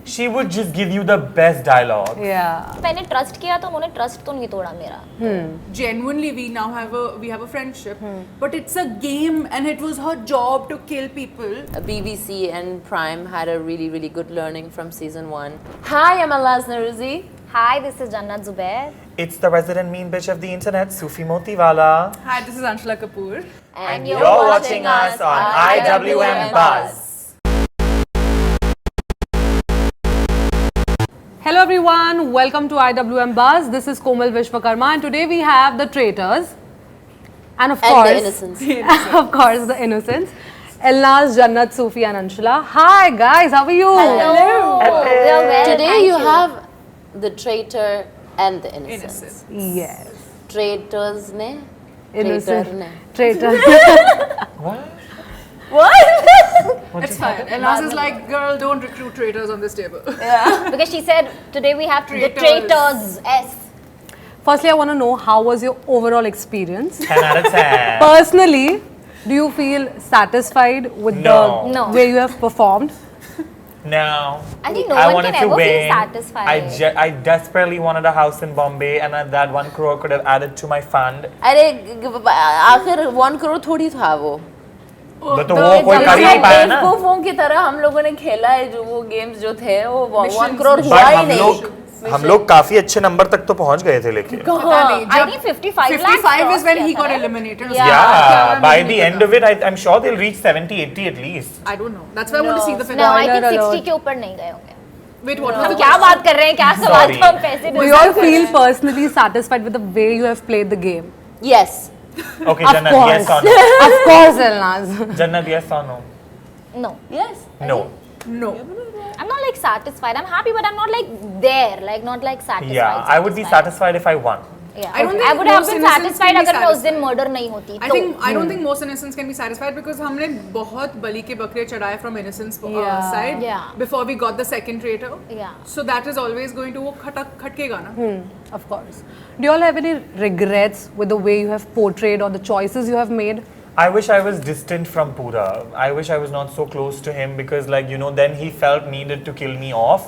she would just give you the best dialogue. Yeah. मैंने trust किया तो उन्होंने ट्रस्ट तो नहीं तोड़ा मेरा. Genuinely, we now have a friendship, but it's a game, and it was her job to kill people. BBC and Prime had a really, really good learning from season 1. Hi, I'm Alaz Naruzi. Hi, this is Jannat Zubair. It's the resident mean bitch of the internet, Sufi Motiwala. Hi, this is Anshula Kapoor. And You're watching us on IWM Buzz. Hello everyone, welcome to IWM Buzz. This is Komal Vishwakarma and today we have the traitors and of course the innocents. of course the innocents. Elnaz, Jannat, Sufi and Anshula. Hi guys, how are you? Hello. We are well. Today thank you have the traitor and the innocents. Innocent. Yes. Traitors ne? Innocent. Traitor ne? Traitor. What? It's fine. Elaz is like, girl, don't recruit traitors on this table. Because she said today we have Traitors. the traitors. S. Firstly, I want to know how was your overall experience? 10 out of 10. Personally, do you feel satisfied with No. the No. way you have performed? No. I think no one wanted can to ever feel win. satisfied. I desperately wanted a house in Bombay, and that 1 crore could have added to my fund. अरे आखिर 1 crore थोड़ी था वो. But तो वो कोई कर ही नहीं पाया ना. बेवकूफों की तरह हम लोगों ने खेला है जो वो गेम्स जो थे वो 1 crore But हुआ ही नहीं. हम लोग काफी अच्छे नंबर तक तो पहुंच गए थे लेकिन. I think 55 lakhs 55 is when crossed he किया got था, eliminated. Yeah. Yeah, by the end of it, I'm sure they'll reach 70, 80 at least. I don't know. That's why I want to see the No, finale. I think Spoiler 60 alert. के ऊपर नहीं गए होंगे. Wait, what? हम क्या बात कर रहे हैं? क्या सवाल Sorry. था? हम पैसे Do they you all feel personally satisfied with the way you have played the game? Yes. Okay, Of Jannat, course. yes or no? Of course, Elnaz. Jannat, yes or no? No. Yes. No. No. I'm not like satisfied. I'm happy, but I'm not like there. Like not like satisfied. Yeah, I would be satisfied if I won. Yeah. I don't think I would have most been innocents satisfied can be अगर मैं उस दिन satisfied. murder नहीं होती. I don't think most innocents can be satisfied because हमने बहुत बलि के बकरे चढ़ाए from innocence Yeah. side Yeah. before we got the second traitor. Yeah. So that is always going to वो खटकेगा ना. Of course. Do you all have any regrets with the way you have portrayed or the choices you have made? I wish I was distant from Pura. I wish I was not so close to him because, like, you know, then he felt needed to kill me off.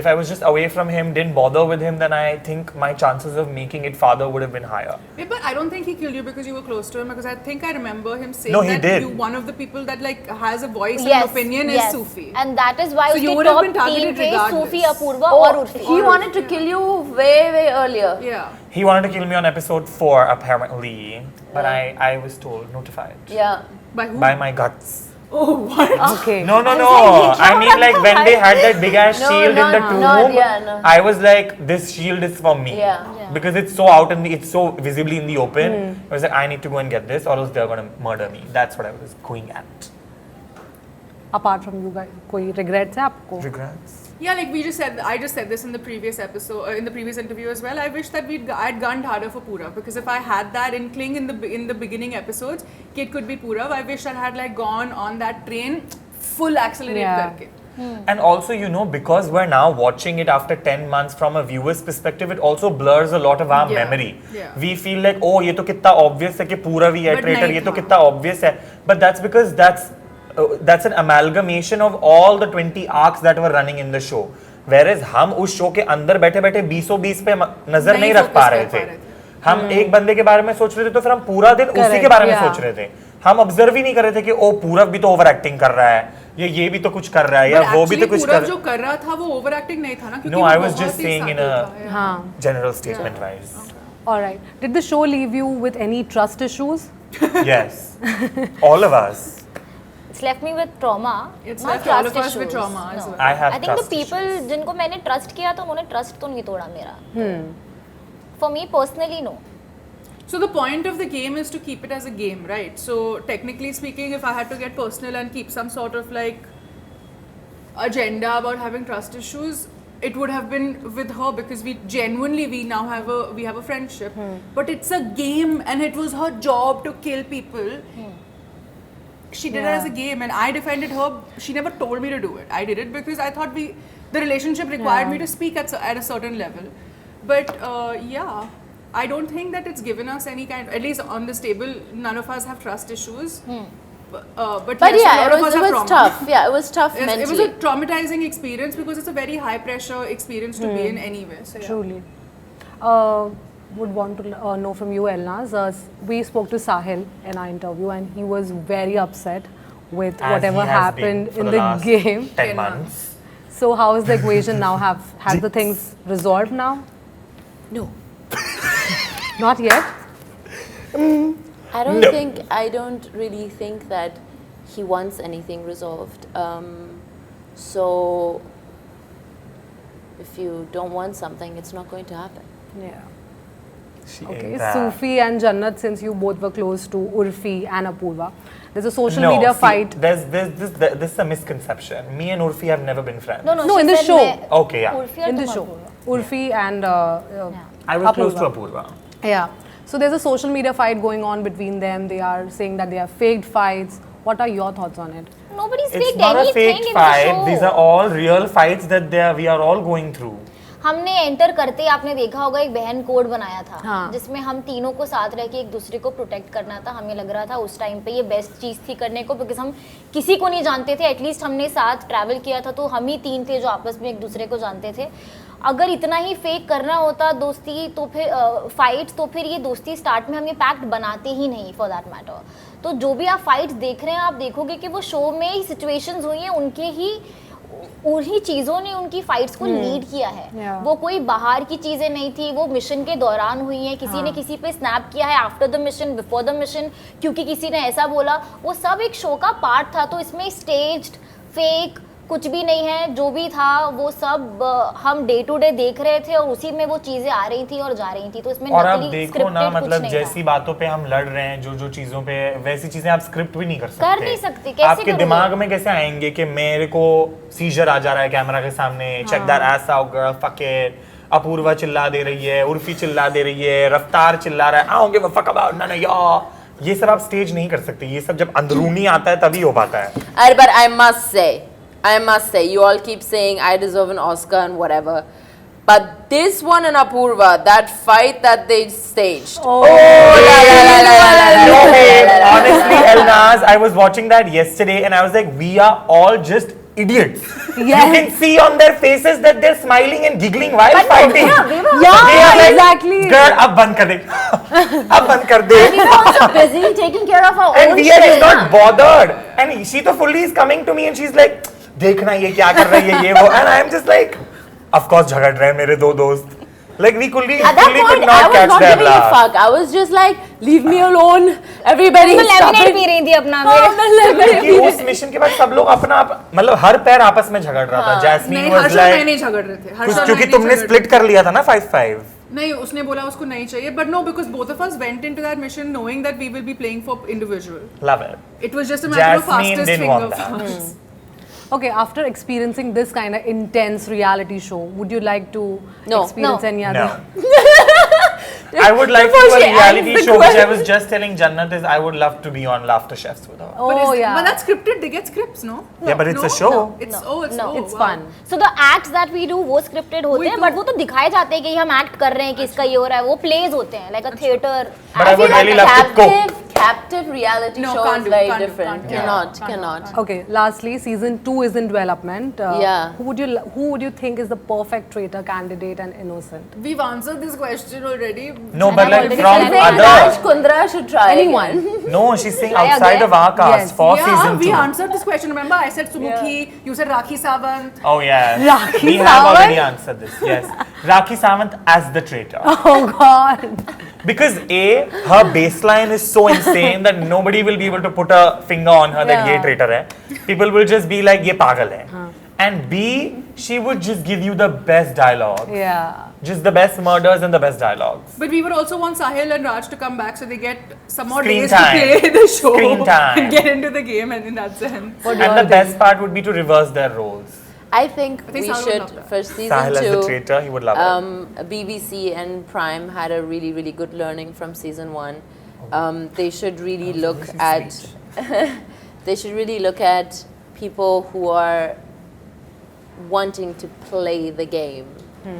If I was just away from him, didn't bother with him, then I think my chances of making it farther would have been higher. Yeah, but I don't think he killed you because you were close to him because I think I remember him saying No, he that did. you one of the people that like has a voice yes, and opinion yes. is Sufi. And that is why So you उसके would have top been 3 targeted थे regardless. सूफी, Apoorva Oh, और Urfi. he wanted to kill you way earlier. Yeah. He wanted to kill me on episode 4, apparently, but I was told, notified Yeah. By who? by my guts. Oh, what? Okay. No. like, I mean, like when they had that big ass No, shield in the not- tomb, not- yeah, no. I was like, this shield is for me. Yeah. Because it's so out in the, it's so visibly in the open. I was like, I need to go and get this, or else they're gonna murder me. That's what I was going at. Apart from you guys, कोई regrets है आपको? Regrets. Yeah, like I just said this in the previous episode, in the previous interview as well. I wish that I'd gunned harder for Purav because if I had that inkling in the beginning episodes, it could be Purav. I wish I had like gone on that train full accelerate Yeah. करके. And also, you know, because we're now watching it after 10 months from a viewer's perspective, it also blurs a lot of our Yeah. memory. Yeah. We feel like, oh, ये तो कितना obvious है कि पूरा भी है But traitor, नहीं ये तो था. कितना obvious है. But that's because that's an amalgamation of all the 20 arcs that were running in the show. Whereas हम उस शो के अंदर बैठे बैठे 20 पे नजर नहीं रख पा रहे थे. हम एक बंदे के बारे में सोच रहे थे तो फिर हम पूरा दिन उसी के Correct, बारे में yeah. सोच रहे थे. हम ऑब्जर्व ही नहीं कर रहे थे कि ओ पूरब भी तो ओवर एक्टिंग कर रहा है, ये भी तो कुछ कर रहा है, या But वो भी तो actually कुछ Purav कर. जो कर रहा था वो ओवर एक्टिंग नहीं था ना क्योंकि No, वो I was बहुत just he saying in subtle a था, yeah. हाँ. general statement wise. All right. Did the show leave you with any trust issues? Yes. All of us. It's left me with trauma. It's not left all trust of us with issues. trauma as No. well. I have I think the trust people issues. जिनको मैंने trust किया तो उन्होंने trust तो नहीं तोड़ा मेरा. For me personally, no. So the point of the game is to keep it as a game, right? So technically speaking, if I had to get personal and keep some sort of like agenda about having trust issues, it would have been with her because we now have a friendship. But it's a game and it was her job to kill people. She did it as a game and I defended her. She never told me to do it. I did it because I thought the relationship required me to speak at a certain level. But yeah, I don't think that it's given us any kind, at least on this table, none of us have trust issues. but But yes, yeah, a lot of us it are was tough. Yeah, it was tough Yes, it was mentally. a traumatizing experience because it's a very high pressure experience to be in anyway. So yeah. Truly. Would want to know from you, Elnaz. We spoke to Sahil in our interview, and he was very upset with As whatever he has happened been for in the the last game. 10 months. So, how is the equation now? Have the things resolved now? No. Not yet. I don't really think that he wants anything resolved. So if you don't want something, it's not going to happen. Yeah. She Okay. ain't that. Sufi and Jannat, since you both were close to Urfi and Apurva, there's a social No, media see, fight. This is a misconception. Me and Urfi have never been friends. No, she in the said show. मैं- Okay, yeah. Urfi और In the तुम show, Apurva. Urfi and I was close to Apurva. Apurva. Yeah. So there's a social media fight going on between them. They are saying that they are faked fights. What are your thoughts on it? Nobody's It's faked not a anything fake in fight. the show. These are all real fights that we are all going through. हमने enter करते ही आपने देखा होगा एक बहन code बनाया था हाँ. जिसमें हम तीनों को साथ रह के एक दूसरे को प्रोटेक्ट करना था. हमें लग रहा था उस टाइम पे ये बेस्ट चीज़ थी करने को बिकॉज हम किसी को नहीं जानते थे. एटलीस्ट हमने साथ ट्रैवल किया था तो हम ही तीन थे जो आपस में एक दूसरे को जानते थे. अगर इतना ही फेक करना होता दोस्ती तो फिर फाइट्स तो फिर ये दोस्ती स्टार्ट में हम ये पैक्ट बनाते ही नहीं फॉर दैट मैटर. तो जो भी आप फाइट्स देख रहे हैं आप देखोगे कि वो शो में ही सिचुएशंस हुई हैं उनके ही उन्हीं चीज़ों ने उनकी फाइट्स को लीड किया है. Yeah. वो कोई बाहर की चीज़ें नहीं थी. वो मिशन के दौरान हुई हैं. किसी ने किसी पे स्नैप किया है after the mission before the mission क्योंकि किसी ने ऐसा बोला. वो सब एक शो का पार्ट था. तो इसमें स्टेज्ड फेक कुछ भी नहीं है. जो भी था वो सब हम डे टू डे देख रहे थे और उसी में वो चीज़ें आ रही थी और जा रही थी. तो इसमें और आप नकली देखो स्क्रिप्टेड ना कुछ मतलब नहीं जैसी था. बातों पे हम लड़ रहे हैं जो चीजों पे वैसी चीजें आप स्क्रिप्ट भी नहीं कर सकते. कर नहीं सकते. कैसे आपके करोगे? दिमाग में कैसे आएंगे कि मेरे को सीजर आ जा रहा है कैमरा के सामने. Check that ass out girl fuck it. Apoorva चिल्ला दे रही है. उर्फी चिल्ला दे रही है. रफ्तार चिल्ला रहा है. I don't give a fuck about none of y'all. ये सब आप स्टेज नहीं कर सकते. ये सब जब अंदरूनी आता है तभी हो पाता है. But I must say, you all keep saying I deserve an Oscar and whatever. But this one and Apurva, that fight that they staged. No way. Honestly, Elnaz, I was watching that yesterday and I was like, we are all just idiots. Yes. You can see on their faces that they're smiling and giggling while fighting. Yeah, They are like, exactly. Girl, अब बंद कर दे. अब बंद कर दे. We were also busy taking care of our And own Dia is shit. not bothered. And she तो fully is coming to me and she's like, देखना ये क्या कर रही है ये वो. And I'm just like, of course झगड़ रहे हैं मेरे दो दोस्त. Like we could At that point, I not was catch not their giving a laugh. fuck. I was just like, leave me alone. Everybody मैं stop लेमनेड it. पी रही थी अपना. हाँ, मैं lemonade कि उस मिशन के बाद सब लोग अपना मतलब हर पैर आपस में झगड़ रहा था. जैस्मीन नहीं was हर्षल मैं like नहीं झगड़ रहे थे. हर्षल क्योंकि मैं तुमने नहीं झगड़ स्प्लिट कर लिया था ना 5-5. नहीं उसने बोला उसको नहीं चाहिए. But no, because both of us went into that mission knowing that we will be playing for individual. Love it. It was just a matter of Jasmine fastest didn't finger want that. fast. Okay, after experiencing this kind of intense reality show, would you like to No. experience No. any No. other? I would like to Before do a she reality ends the show, which I question. was just telling Jannat is I would love to be on Laughter Chefs with her. Oh, But yeah. But that's scripted. They get scripts, no? Yeah, but it's No? a show. No. It's No. it's No. It's wow. fun. So the acts that we do वो scripted होते हैं तो- but वो तो दिखाए जाते हैं कि हम act कर रहे हैं कि इसका ये हो रहा है. वो plays होते हैं like a theater. But I would feel really like love to cook. captive reality No, show can't is do, very can't do, different. can't do. Cannot. Okay, lastly, season 2 is in development. Yeah. Who would you think is the perfect traitor candidate and innocent? We've answered this question already. No, but like already from said I think other. Raj Kundra should try Anyone. again. No, she's saying Try outside again. of our cast Yes. for Yeah, season we 2. answered this question. Remember, I said Sumukhi. You said Rakhi Sawant. Oh yeah. Rakhi we have Sawant? already answered this. Yes. Rakhi Sawant as the traitor. Oh God. Because A, her baseline is so insane that nobody will be able to put a finger on her that Yeah. ye traitor hai. People will just be like, ye pagal hai. And B, she would just give you the best dialogue. Yeah. Just the best murders and the best dialogues. But we would also want Sahil and Raj to come back so they get some more Screen days time. to play the show Screen time. and get into the game and in that sense. What do you And all the best part would be to reverse their roles. I think think we Sahil would should, love that. for season Sahil as the 2, traitor, he would love it. BBC and Prime had a really, really good learning from season 1. They should really look at they should really look at people who are wanting to play the game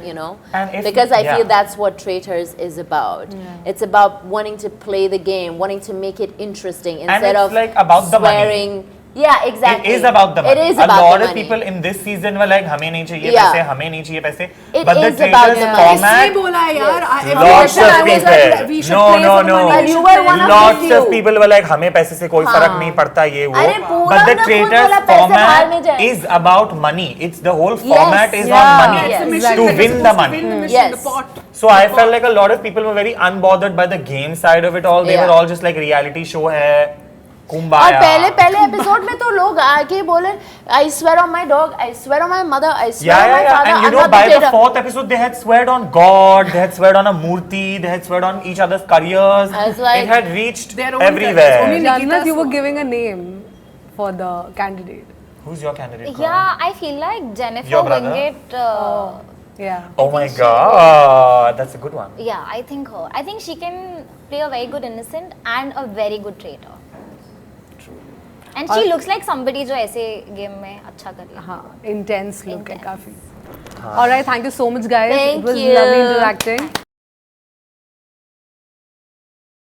you know, And if- because I feel yeah. that's what Traitors is about. It's about wanting to play the game, wanting to make it interesting instead it's of like about the money. swearing. Yeah, exactly. It is about the money. It is a about lot the of money. people in this season were like, हमें नहीं चाहिए Yeah. पैसे, हमें नहीं चाहिए पैसे. It But the is about Traitors the money. इसने format, बोला है यार. lots every of time I was like, people. we should No, play no, for the no. money, we And you should were play one for of the Lots money. few. of people were like, हमें पैसे से कोई फर्क नहीं पड़ता ये वो. अरे पूरा But the ना खुद Traitors वाला पैसे बाहर में format जाए. is about money. It's the whole format is Yeah. on money. It's the Yes. mission To that you're win the supposed to money. win the mission, Yes. the pot. So I felt like a lot of people were very unbothered by the game side of it all. They Yeah. were all just like reality show है, और कुंबाया. पहले episode में तो लोग आके बोले I swear on my dog, I swear on my mother, I swear Yeah, on my yeah, yeah. father, And you I'm know, not by the the traitor. fourth episode, they had sweared on God, they had sweared on a murti, they had sweared on each other's careers. I was like- it had reached Their own everywhere. careers. Only Jannat, Nikita's you were fault. giving a name for the candidate. Who's your candidate? Yeah, I feel like Jennifer Your brother? Winget. Yeah. Oh my God, that's a good one. Yeah, I think her. I think she can play a very good innocent and a very good traitor. And she looks like somebody जो ऐसे game में अच्छा कर ले. हाँ, intense look है Intense. काफी. All right, thank you so much, guys. Thank It was you. lovely interacting.